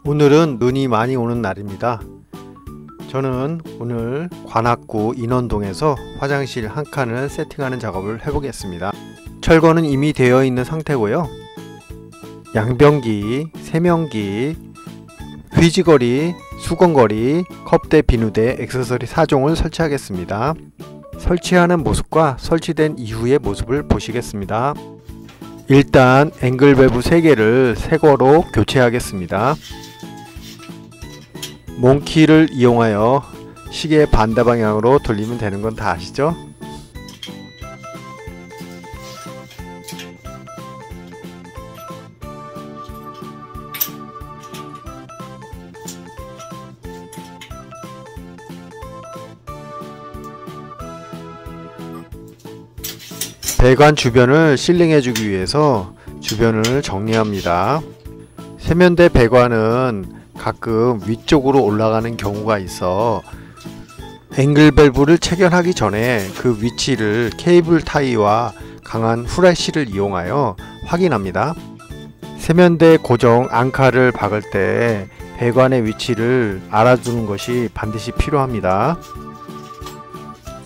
오늘은 눈이 많이 오는 날입니다. 저는 오늘 관악구 인원동에서 화장실 한 칸을 세팅하는 작업을 해보겠습니다. 철거는 이미 되어 있는 상태고요. 양변기, 세면기, 휘지거리, 수건거리, 컵대, 비누대, 액세서리 4종을 설치하겠습니다. 설치하는 모습과 설치된 이후의 모습을 보시겠습니다. 일단 앵글 밸브 3개를 새거로 교체하겠습니다. 몽키를 이용하여 시계 반대 방향으로 돌리면 되는 건 다 아시죠? 배관 주변을 실링해 주기 위해서 주변을 정리합니다. 세면대 배관은 가끔 위쪽으로 올라가는 경우가 있어 앵글 밸브를 체결하기 전에 그 위치를 케이블 타이와 강한 후레쉬를 이용하여 확인합니다. 세면대 고정 앙카를 박을 때 배관의 위치를 알아두는 것이 반드시 필요합니다.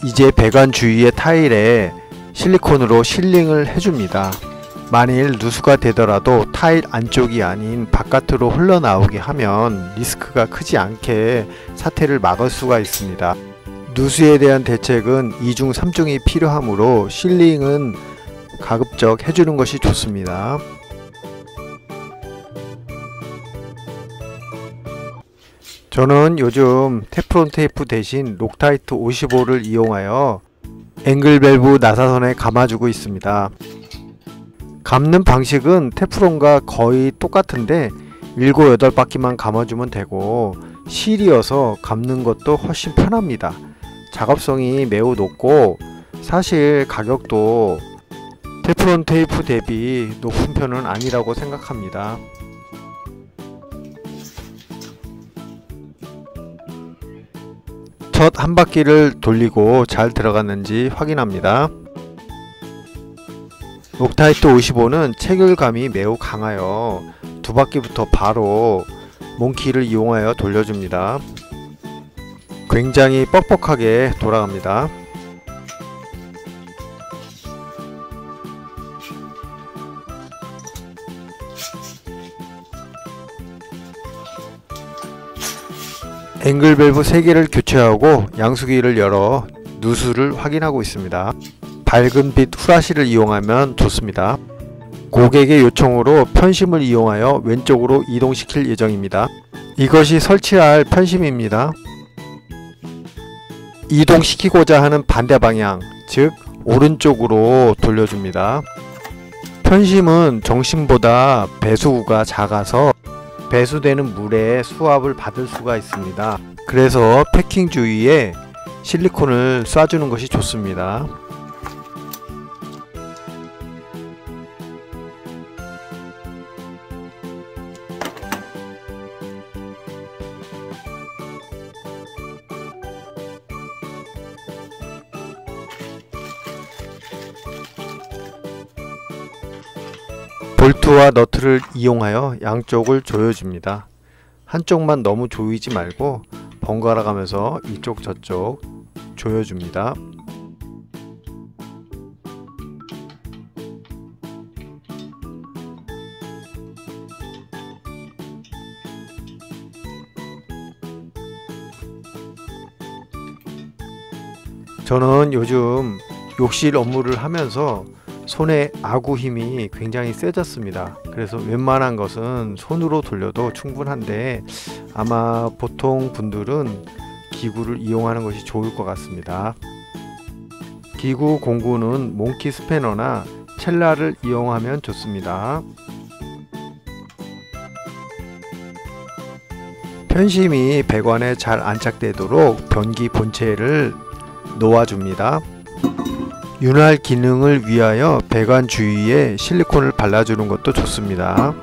이제 배관 주위의 타일에 실리콘으로 실링을 해줍니다. 만일 누수가 되더라도 타일 안쪽이 아닌 바깥으로 흘러나오게 하면 리스크가 크지 않게 사태를 막을 수가 있습니다. 누수에 대한 대책은 2중 3중이 필요하므로 실링은 가급적 해주는 것이 좋습니다. 저는 요즘 테프론 테이프 대신 록타이트 55를 이용하여 앵글 밸브 나사선에 감아주고 있습니다. 감는 방식은 테프론과 거의 똑같은데 7, 8바퀴만 감아주면 되고 실이어서 감는 것도 훨씬 편합니다. 작업성이 매우 높고 사실 가격도 테프론 테이프 대비 높은 편은 아니라고 생각합니다. 첫 한 바퀴를 돌리고 잘 들어갔는지 확인합니다. 록타이트 55는 체결감이 매우 강하여 두 바퀴부터 바로 몽키를 이용하여 돌려줍니다. 굉장히 뻑뻑하게 돌아갑니다. 앵글 밸브 3개를 교체하고 양수기를 열어 누수를 확인하고 있습니다. 밝은 빛 후라시를 이용하면 좋습니다. 고객의 요청으로 편심을 이용하여 왼쪽으로 이동시킬 예정입니다. 이것이 설치할 편심입니다. 이동시키고자 하는 반대 방향, 즉 오른쪽으로 돌려줍니다. 편심은 정심보다 배수구가 작아서 배수되는 물의 수압을 받을 수가 있습니다. 그래서 패킹 주위에 실리콘을 쏴주는 것이 좋습니다. 볼트와 너트를 이용하여 양쪽을 조여줍니다. 한쪽만 너무 조이지 말고 번갈아 가면서 이쪽 저쪽 조여줍니다. 저는 요즘 욕실 업무를 하면서 손에 아구 힘이 굉장히 세졌습니다. 그래서 웬만한 것은 손으로 돌려도 충분한데 아마 보통 분들은 기구를 이용하는 것이 좋을 것 같습니다. 기구 공구는 몽키 스패너나 첼라를 이용하면 좋습니다. 편심이 배관에 잘 안착되도록 변기 본체를 놓아줍니다. 윤활 기능을 위하여 배관 주위에 실리콘을 발라주는 것도 좋습니다.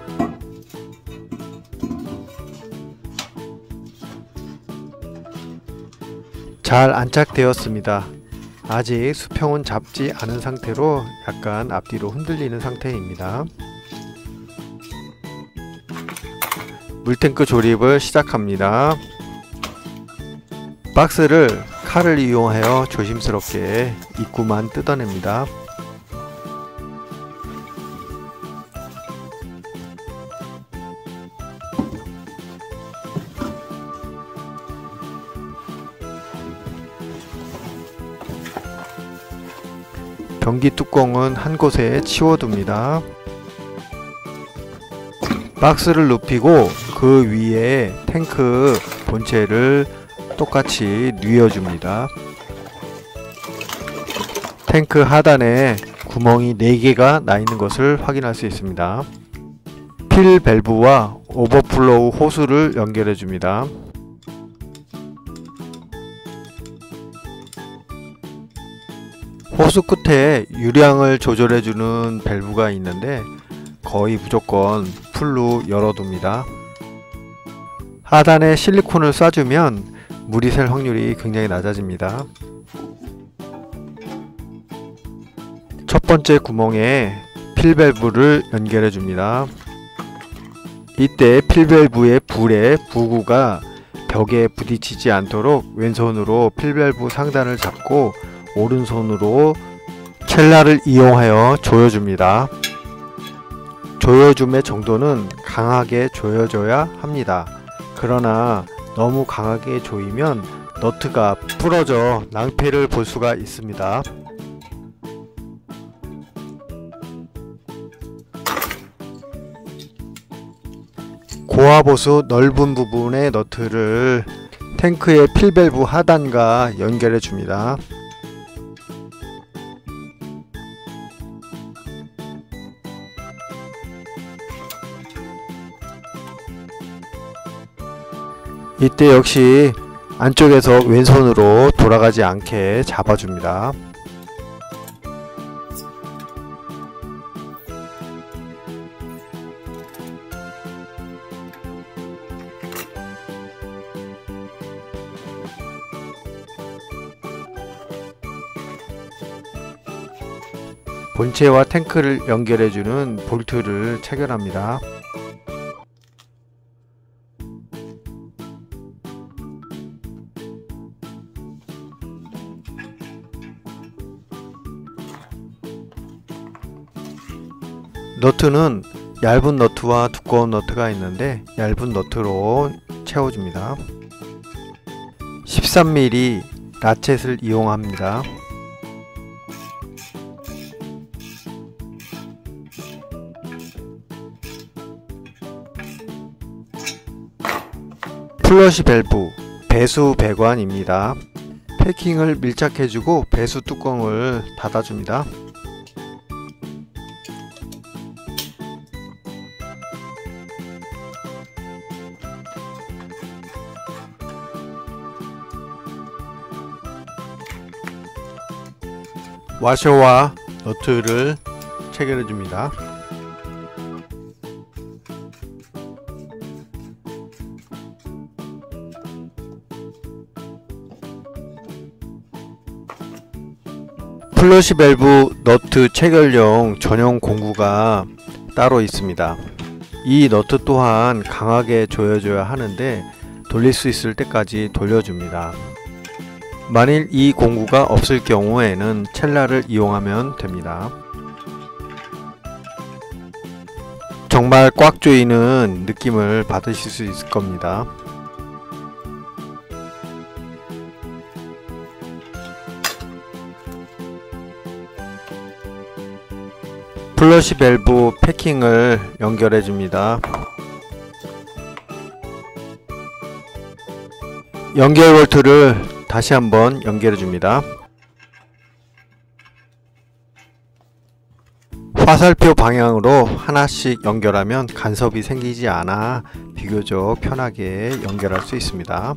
잘 안착되었습니다. 아직 수평은 잡지 않은 상태로 약간 앞뒤로 흔들리는 상태입니다. 물탱크 조립을 시작합니다. 박스를 칼을 이용하여 조심스럽게 입구만 뜯어냅니다. 변기 뚜껑은 한 곳에 치워둡니다. 박스를 눕히고 그 위에 탱크 본체를 똑같이 뉘어줍니다. 탱크 하단에 구멍이 4개가 나 있는 것을 확인할 수 있습니다. 필 밸브와 오버플로우 호스를 연결해 줍니다. 호스 끝에 유량을 조절해주는 밸브가 있는데 거의 무조건 풀로 열어둡니다. 하단에 실리콘을 쏴주면 물이 셀 확률이 굉장히 낮아집니다. 첫 번째 구멍에 필밸브를 연결해 줍니다. 이때 필밸브의 불의 부구가 벽에 부딪히지 않도록 왼손으로 필밸브 상단을 잡고 오른손으로 첼라를 이용하여 조여줍니다. 조여줌의 정도는 강하게 조여줘야 합니다. 그러나 너무 강하게 조이면 너트가 부러져 낭패를 볼 수가 있습니다. 고압호스 넓은 부분의 너트를 탱크의 필밸브 하단과 연결해 줍니다. 이때 역시 안쪽에서 왼손으로 돌아가지 않게 잡아줍니다. 본체와 탱크를 연결해주는 볼트를 체결합니다. 너트는 얇은 너트와 두꺼운 너트가 있는데 얇은 너트로 채워줍니다. 13mm 라쳇을 이용합니다. 플러시 밸브, 배수 배관입니다. 패킹을 밀착해주고 배수 뚜껑을 닫아줍니다. 와셔와 너트를 체결해 줍니다. 플러시 밸브 너트 체결용 전용 공구가 따로 있습니다. 이 너트 또한 강하게 조여줘야 하는데 돌릴 수 있을 때까지 돌려줍니다. 만일 이 공구가 없을 경우에는 첼라를 이용하면 됩니다. 정말 꽉 조이는 느낌을 받으실 수 있을 겁니다. 플러시 밸브 패킹을 연결해 줍니다. 연결 볼트를 다시 한번 연결해 줍니다. 화살표 방향으로 하나씩 연결하면 간섭이 생기지 않아 비교적 편하게 연결할 수 있습니다.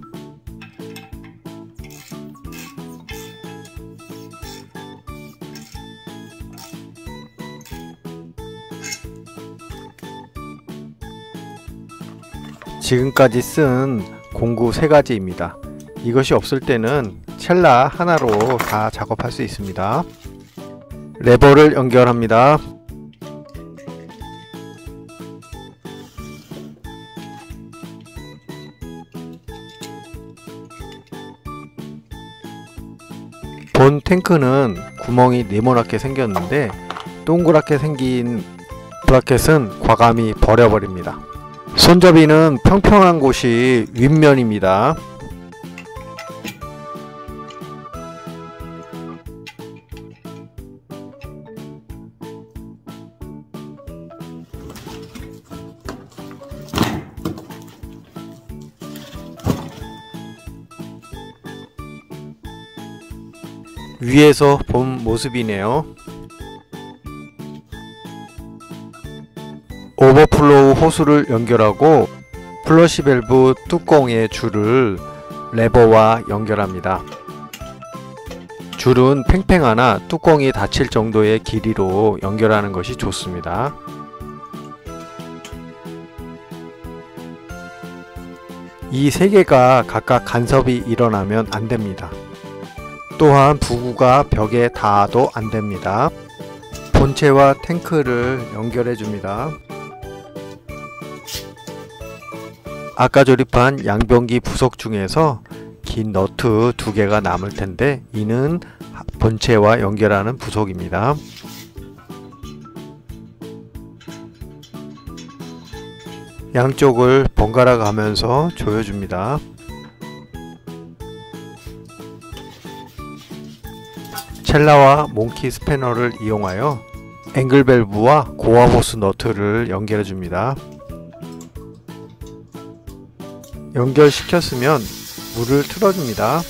지금까지 쓴 공구 3가지입니다. 이것이 없을 때는 첼라 하나로 다 작업할 수 있습니다. 레버를 연결합니다. 본 탱크는 구멍이 네모나게 생겼는데 동그랗게 생긴 브라켓은 과감히 버려버립니다. 손잡이는 평평한 곳이 윗면입니다. 위에서 본 모습이네요. 오버플로우 호스를 연결하고 플러시 밸브 뚜껑의 줄을 레버와 연결합니다. 줄은 팽팽하나 뚜껑이 닫힐 정도의 길이로 연결하는 것이 좋습니다. 이 세 개가 각각 간섭이 일어나면 안됩니다. 또한 부구가 벽에 닿아도 안됩니다. 본체와 탱크를 연결해 줍니다. 아까 조립한 양변기 부속 중에서 긴 너트 2개가 남을 텐데 이는 본체와 연결하는 부속입니다. 양쪽을 번갈아 가면서 조여줍니다. 첼라와 몽키 스패너를 이용하여 앵글 밸브와 고압 호스 너트를 연결해 줍니다. 연결시켰으면 물을 틀어줍니다.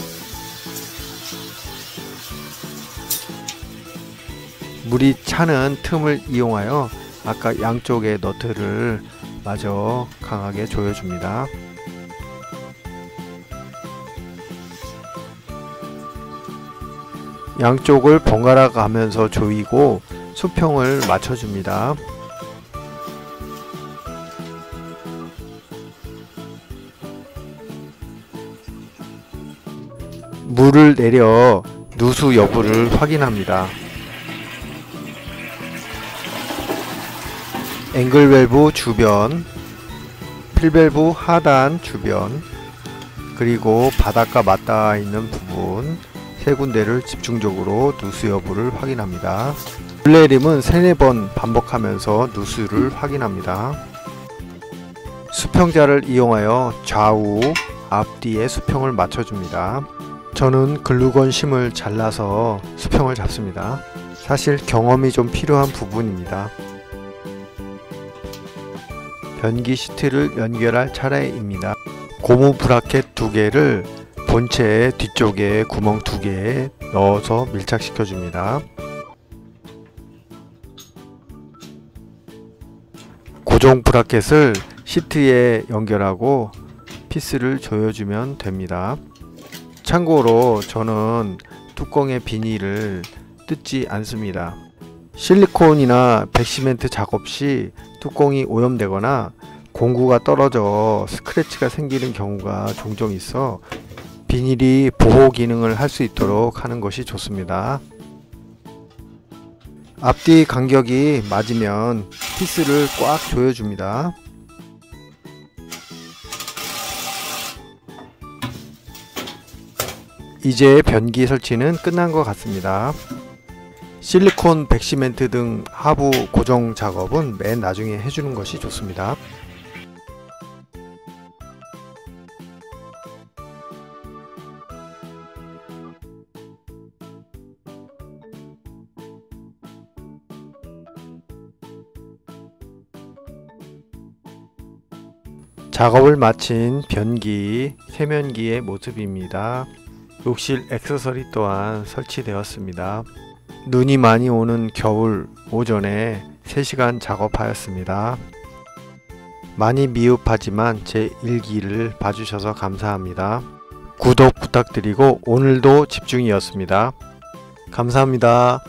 물이 차는 틈을 이용하여 아까 양쪽의 너트를 마저 강하게 조여줍니다. 양쪽을 번갈아 가면서 조이고 수평을 맞춰줍니다. 물을 내려 누수 여부를 확인합니다. 앵글 밸브 주변, 필 밸브 하단 주변, 그리고 바닥과 맞닿아 있는 부분 세 군데를 집중적으로 누수 여부를 확인합니다. 물내림은 3-4번 반복하면서 누수를 확인합니다. 수평자를 이용하여 좌우, 앞뒤에 수평을 맞춰줍니다. 저는 글루건 심을 잘라서 수평을 잡습니다. 사실 경험이 좀 필요한 부분입니다. 변기 시트를 연결할 차례입니다. 고무 브라켓 2개를 본체의 뒤쪽에 구멍 2개에 넣어서 밀착시켜 줍니다. 고정 브라켓을 시트에 연결하고 피스를 조여주면 됩니다. 참고로 저는 뚜껑의 비닐을 뜯지 않습니다. 실리콘이나 백시멘트 작업 시 뚜껑이 오염되거나 공구가 떨어져 스크래치가 생기는 경우가 종종 있어 비닐이 보호 기능을 할 수 있도록 하는 것이 좋습니다. 앞뒤 간격이 맞으면 피스를 꽉 조여줍니다. 이제 변기 설치는 끝난 것 같습니다. 실리콘, 백시멘트 등 하부 고정 작업은 맨 나중에 해주는 것이 좋습니다. 작업을 마친 변기, 세면기의 모습입니다. 욕실 액세서리 또한 설치되었습니다. 눈이 많이 오는 겨울 오전에 3시간 작업하였습니다. 많이 미흡하지만 제 일기를 봐주셔서 감사합니다. 구독 부탁드리고 오늘도 집중이었습니다. 감사합니다.